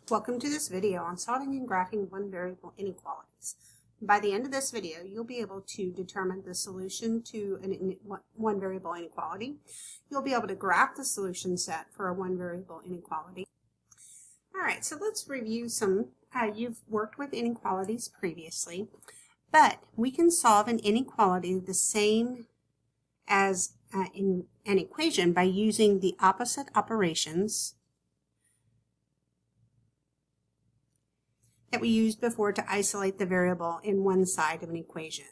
Welcome to this video on solving and graphing one variable inequalities. By the end of this video, you'll be able to determine the solution to one variable inequality. You'll be able to graph the solution set for a one variable inequality. All right, so let's review some. You've worked with inequalities previously, but we can solve an inequality the same as in an equation by using the opposite operations that we used before to isolate the variable in one side of an equation.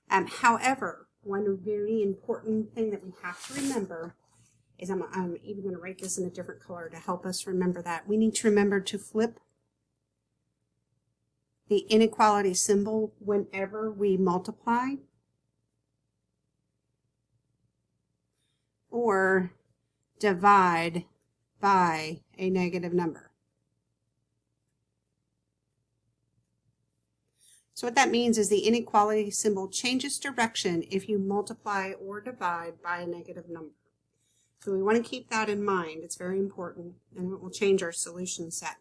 However, one very important thing that we have to remember is, I'm even going to write this in a different color to help us remember that. We need to remember to flip the inequality symbol whenever we multiply or divide by a negative number. So what that means is the inequality symbol changes direction if you multiply or divide by a negative number. So we want to keep that in mind. It's very important, and it will change our solution set.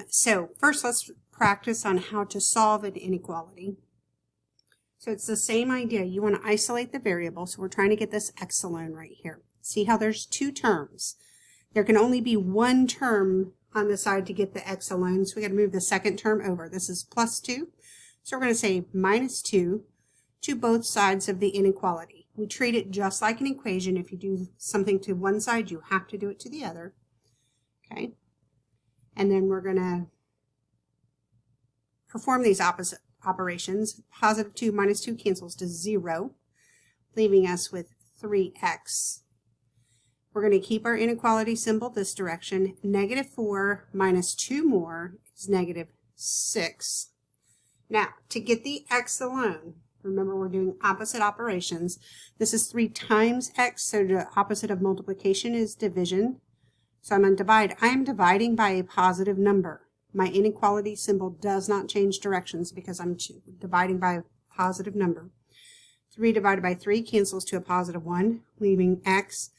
So first, let's practice on how to solve an inequality. So it's the same idea. You want to isolate the variable. So we're trying to get this x alone right here. See how there's two terms. There can only be one term on the side to get the x alone, so we got to move the second term over. This is plus 2, so we're going to say minus 2 to both sides of the inequality. We treat it just like an equation. If you do something to one side, you have to do it to the other. Okay, and then we're going to perform these opposite operations. Positive 2 minus 2 cancels to 0, leaving us with 3x. We're going to keep our inequality symbol this direction. Negative 4 minus 2 more is negative 6. Now, to get the x alone, remember we're doing opposite operations. This is 3 times x, so the opposite of multiplication is division. So I'm going to divide. I am dividing by a positive number. My inequality symbol does not change directions because I'm dividing by a positive number. 3 divided by 3 cancels to a positive 1, leaving x.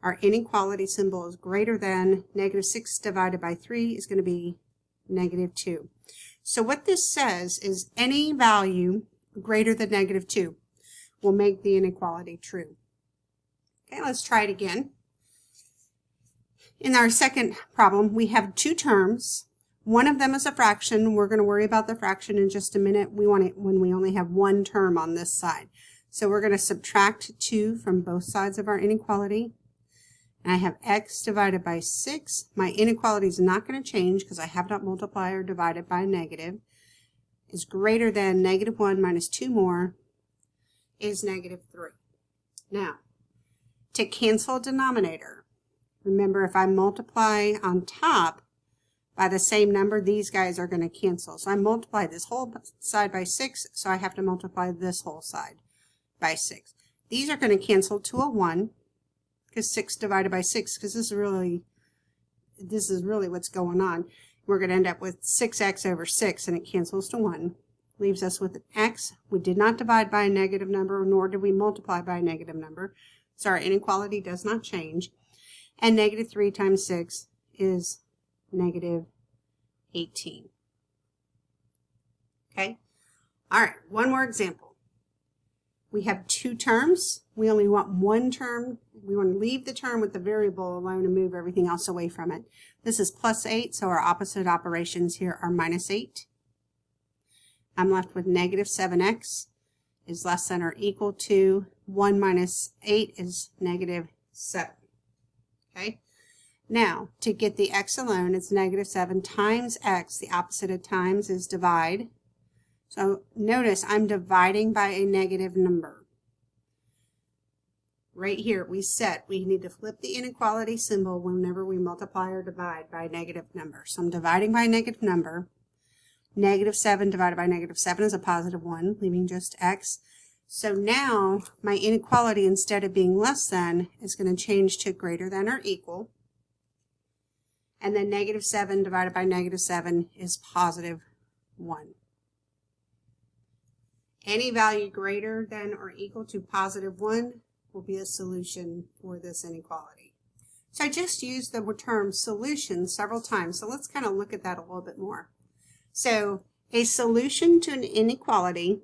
Our inequality symbol is greater than negative 6 divided by 3 is going to be negative 2. So what this says is any value greater than negative 2 will make the inequality true. Okay, let's try it again. In our second problem, we have two terms. One of them is a fraction. We're going to worry about the fraction in just a minute. We want it when we only have one term on this side. So we're going to subtract 2 from both sides of our inequality. And I have x divided by 6. My inequality is not going to change because I have not multiplied or divided by a negative. Is greater than negative 1 minus 2 more is negative 3. Now, to cancel a denominator, remember if I multiply on top by the same number, these guys are going to cancel. So I multiply this whole side by 6, so I have to multiply this whole side by 6. These are going to cancel to a 1. Because 6 divided by 6, because this is really what's going on. We're going to end up with 6x over 6, and it cancels to 1. Leaves us with an x. We did not divide by a negative number, nor did we multiply by a negative number. So our inequality does not change. And negative 3 times 6 is negative 18. Okay? All right, one more example. We have two terms. We only want one term. We want to leave the term with the variable alone and move everything else away from it. This is plus 8, so our opposite operations here are minus 8. I'm left with negative 7x is less than or equal to 1 minus 8 is negative 7. Okay? Now, to get the x alone, it's negative 7 times x. The opposite of times is divide. So notice I'm dividing by a negative number. Right here we need to flip the inequality symbol whenever we multiply or divide by a negative number. So I'm dividing by a negative number. Negative 7 divided by negative 7 is a positive 1, leaving just x. So now my inequality, instead of being less than, is going to change to greater than or equal. And then negative 7 divided by negative 7 is positive 1. Any value greater than or equal to positive 1 will be a solution for this inequality. So I just used the term solution several times. So let's kind of look at that a little bit more. So a solution to an inequality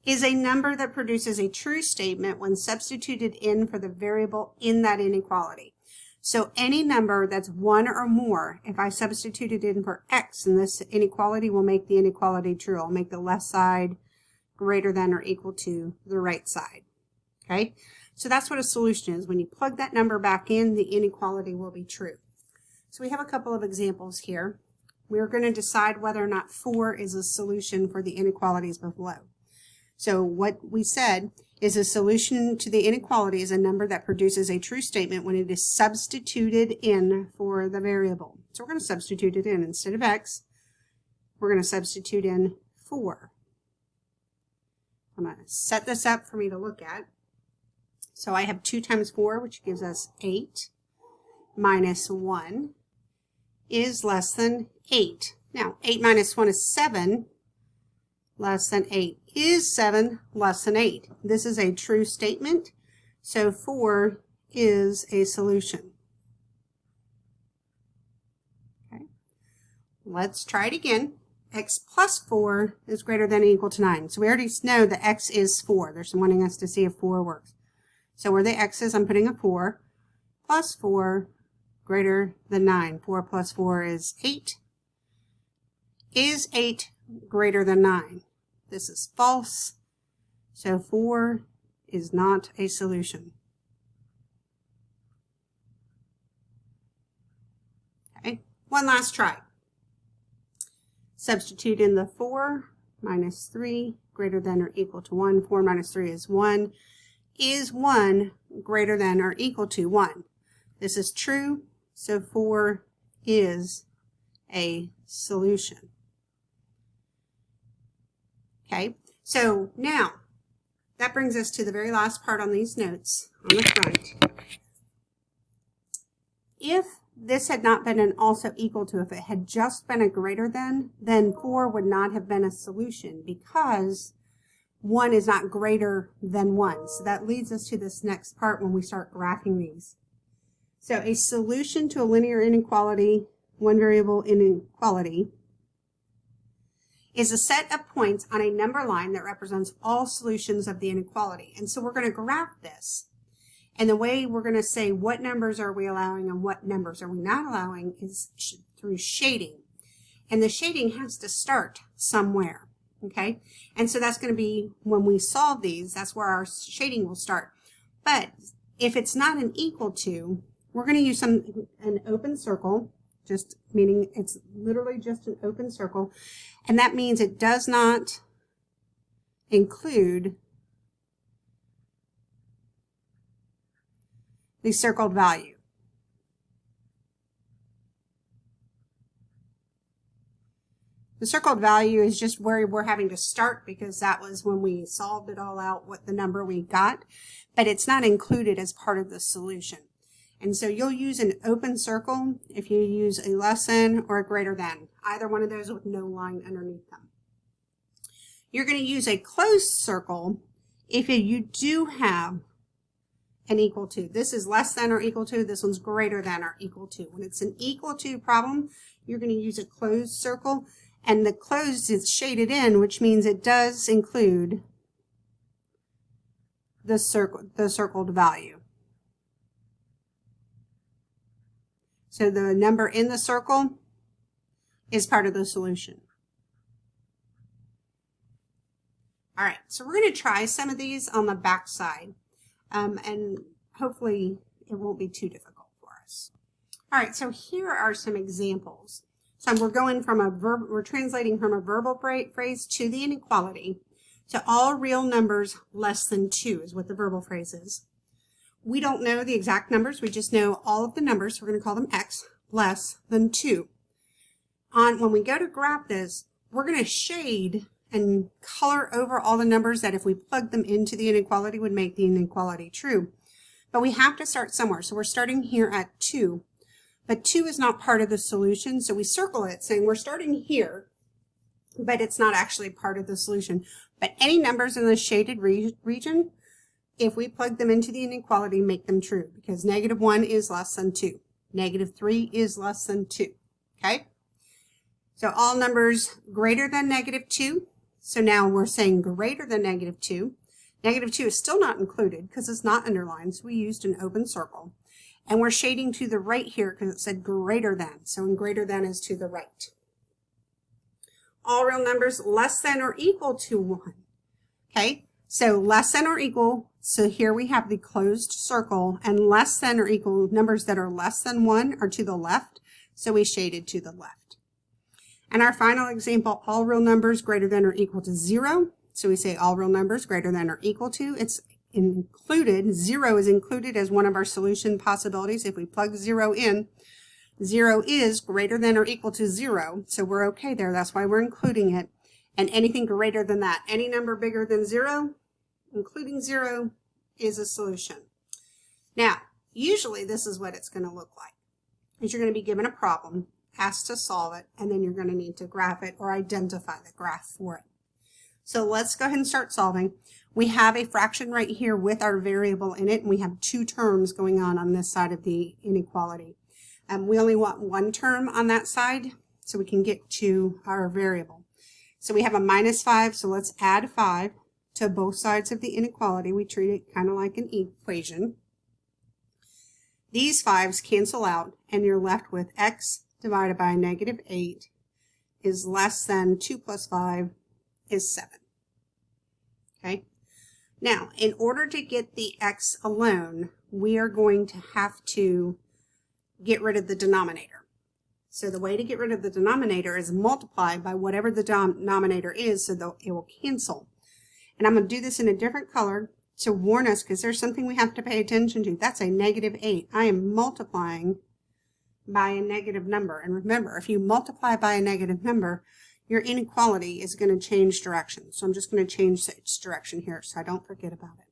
is a number that produces a true statement when substituted in for the variable in that inequality. So any number that's 1 or more, if I substitute it in for x, and this inequality will make the inequality true. I'll make the left side greater than or equal to the right side. Okay? So that's what a solution is. When you plug that number back in, the inequality will be true. So we have a couple of examples here. We're going to decide whether or not 4 is a solution for the inequalities below. So what we said is a solution to the inequality is a number that produces a true statement when it is substituted in for the variable. So we're going to substitute it in. Instead of x, we're going to substitute in 4. I'm going to set this up for me to look at. So I have 2 times 4, which gives us 8, minus 1 is less than 8. Now, 8 minus 1 is 7, less than 8. Is 7 less than 8? This is a true statement, so 4 is a solution. Okay. Let's try it again. X plus 4 is greater than or equal to 9. So we already know that x is 4. They're wanting us to see if 4 works. So where the x is, I'm putting a 4. Plus 4 greater than 9. 4 plus 4 is 8. Is 8 greater than 9? This is false, so 4 is not a solution. Okay, one last try. Substitute in the 4 minus 3 greater than or equal to 1. 4 minus 3 is 1. Is 1 greater than or equal to 1? This is true, so 4 is a solution. Okay, so now that brings us to the very last part on these notes on the front. If this had not been an also equal to, if it had just been a greater than, then 4 would not have been a solution because 1 is not greater than 1. So that leads us to this next part when we start graphing these. So a solution to a linear inequality, one variable inequality, is a set of points on a number line that represents all solutions of the inequality. And so we're going to graph this. And the way we're going to say what numbers are we allowing and what numbers are we not allowing is through shading. And the shading has to start somewhere. Okay? And so that's going to be when we solve these, that's where our shading will start. But if it's not an equal to, we're going to use an open circle. Just meaning it's literally just an open circle, and that means it does not include the circled value. The circled value is just where we're having to start because that was when we solved it all out, what the number we got, but it's not included as part of the solution. And so you'll use an open circle if you use a less than or a greater than, either one of those with no line underneath them. You're going to use a closed circle if you do have an equal to. This is less than or equal to, this one's greater than or equal to. When it's an equal to problem, you're going to use a closed circle, and the closed is shaded in, which means it does include the circled value. So the number in the circle is part of the solution. All right, so we're going to try some of these on the back side, and hopefully it won't be too difficult for us. All right, so here are some examples. So we're going from we're translating from a verbal phrase to the inequality. So all real numbers less than 2 is what the verbal phrase is. We don't know the exact numbers. We just know all of the numbers. We're going to call them x less than 2. When we go to graph this, we're going to shade and color over all the numbers that if we plug them into the inequality would make the inequality true. But we have to start somewhere. So we're starting here at 2. But 2 is not part of the solution. So we circle it saying we're starting here, but it's not actually part of the solution. But any numbers in the shaded region, if we plug them into the inequality, make them true, because -1 is less than 2. -3 is less than 2. Okay? So all numbers greater than -2. So now we're saying greater than -2. -2 is still not included because it's not underlined, so we used an open circle. And we're shading to the right here because it said greater than. So in greater than is to the right. All real numbers less than or equal to 1. Okay, so less than or equal. So here we have the closed circle, and less than or equal numbers that are less than 1 are to the left. So we shaded to the left. And our final example, all real numbers greater than or equal to 0. So we say all real numbers greater than or equal to. It's included. 0 is included as one of our solution possibilities. If we plug 0 in, 0 is greater than or equal to 0. So we're okay there. That's why we're including it. And anything greater than that, any number bigger than 0, including 0, is a solution. Now, usually this is what it's going to look like. Is you're going to be given a problem, asked to solve it, and then you're going to need to graph it or identify the graph for it. So let's go ahead and start solving. We have a fraction right here with our variable in it, and we have 2 terms going on this side of the inequality. We only want 1 term on that side so we can get to our variable. So we have a -5, so let's add 5 to both sides of the inequality. We treat it kind of like an equation. These 5s cancel out, and you're left with x divided by -8 is less than 2 plus 5 is 7. Okay? Now, in order to get the x alone, we are going to have to get rid of the denominator. So the way to get rid of the denominator is multiply by whatever the denominator is so that it will cancel. And I'm going to do this in a different color to warn us because there's something we have to pay attention to. That's a -8. I am multiplying by a negative number. And remember, if you multiply by a negative number, your inequality is going to change direction. So I'm just going to change its direction here so I don't forget about it.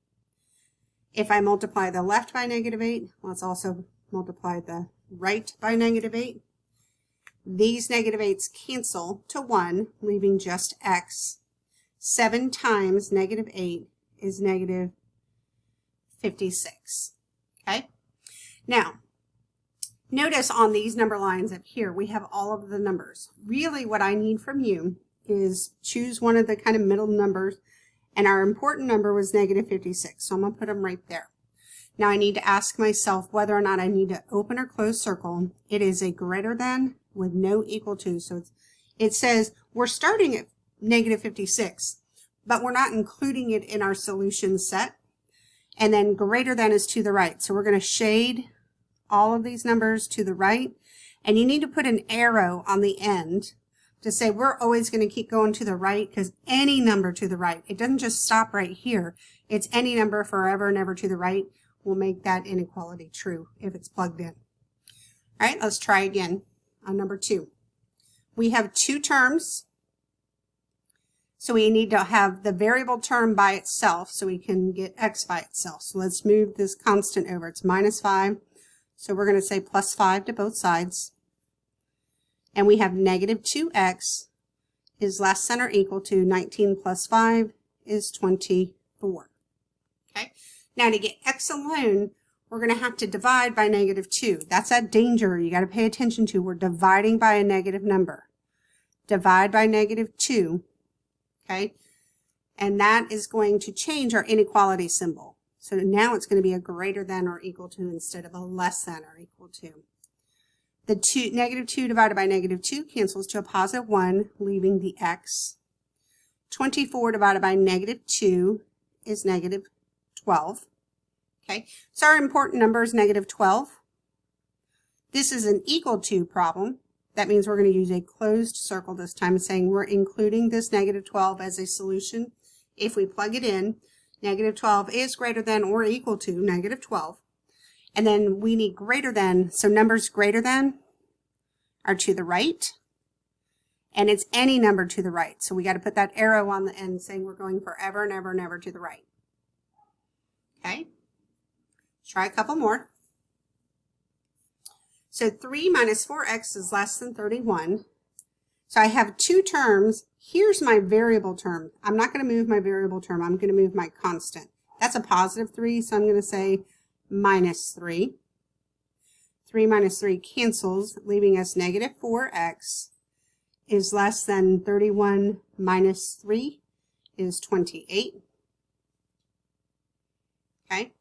If I multiply the left by -8, let's also multiply the right by -8. These -8s cancel to 1, leaving just x. 7 times -8 is -56. Okay? Now, notice on these number lines up here, we have all of the numbers. Really what I need from you is choose one of the kind of middle numbers, and our important number was -56, so I'm going to put them right there. Now I need to ask myself whether or not I need to open or close circle. It is a greater than with no equal to. So it says we're starting at -56, but we're not including it in our solution set. And then greater than is to the right. So we're going to shade all of these numbers to the right. And you need to put an arrow on the end to say we're always going to keep going to the right, because any number to the right, it doesn't just stop right here. It's any number forever and ever to the right will make that inequality true if it's plugged in. All right, let's try again on number 2. We have 2 terms. So we need to have the variable term by itself so we can get x by itself. So let's move this constant over. It's -5. So we're going to say +5 to both sides. And we have -2x is less than or equal to 19 plus 5 is 24. Okay. Now to get x alone, we're going to have to divide by -2. That's a danger you got to pay attention to. We're dividing by a negative number. Divide by -2. Okay. And that is going to change our inequality symbol. So now it's going to be a greater than or equal to instead of a less than or equal to. The -2 divided by -2 cancels to a +1, leaving the x. 24 divided by -2 is -12. Okay, so our important number is -12. This is an equal to problem. That means we're going to use a closed circle this time, saying we're including this -12 as a solution. If we plug it in, -12 is greater than or equal to -12. And then we need greater than, so numbers greater than are to the right. And it's any number to the right. So we got to put that arrow on the end saying we're going forever and ever and ever to the right. Okay, try a couple more. So 3 minus 4x is less than 31. So I have 2 terms. Here's my variable term. I'm not going to move my variable term. I'm going to move my constant. That's a positive 3, so I'm going to say minus 3. 3 minus 3 cancels, leaving us negative 4x is less than 31 minus 3 is 28. Okay.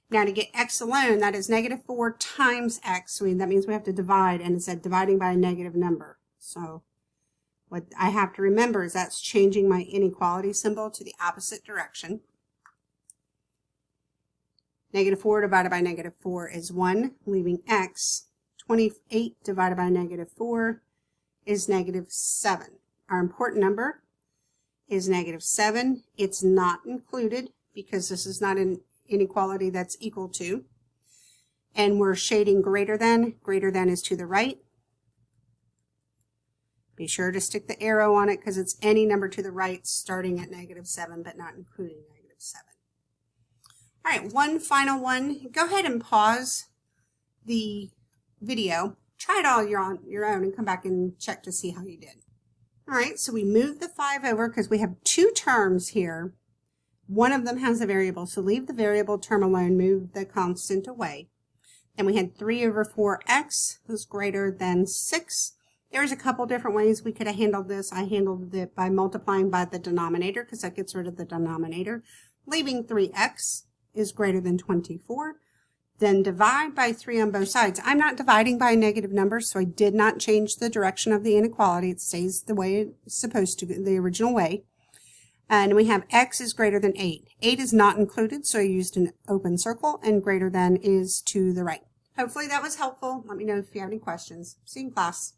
Now to get x alone, that is negative 4 times x. That means we have to divide, and it said dividing by a negative number. So what I have to remember is that's changing my inequality symbol to the opposite direction. Negative 4 divided by negative 4 is 1, leaving x. 28 divided by negative 4 is negative 7. Our important number is negative 7. It's not included because this is not an inequality that's equal to. And we're shading greater than. Greater than is to the right. Be sure to stick the arrow on it because it's any number to the right starting at negative 7 but not including negative 7. All right, one final one. Go ahead and pause the video. Try it all on your own and come back and check to see how you did. All right, so we moved the 5 over because we have 2 terms here. One of them has a variable, so leave the variable term alone, move the constant away. And we had 3 over 4x was greater than 6. There's a couple different ways we could have handled this. I handled it by multiplying by the denominator because that gets rid of the denominator, leaving 3x is greater than 24. Then divide by 3 on both sides. I'm not dividing by a negative number, so I did not change the direction of the inequality. It stays the way it's supposed to, the original way. And we have x is greater than 8. 8 is not included, so I used an open circle, and greater than is to the right. Hopefully that was helpful. Let me know if you have any questions. See you in class.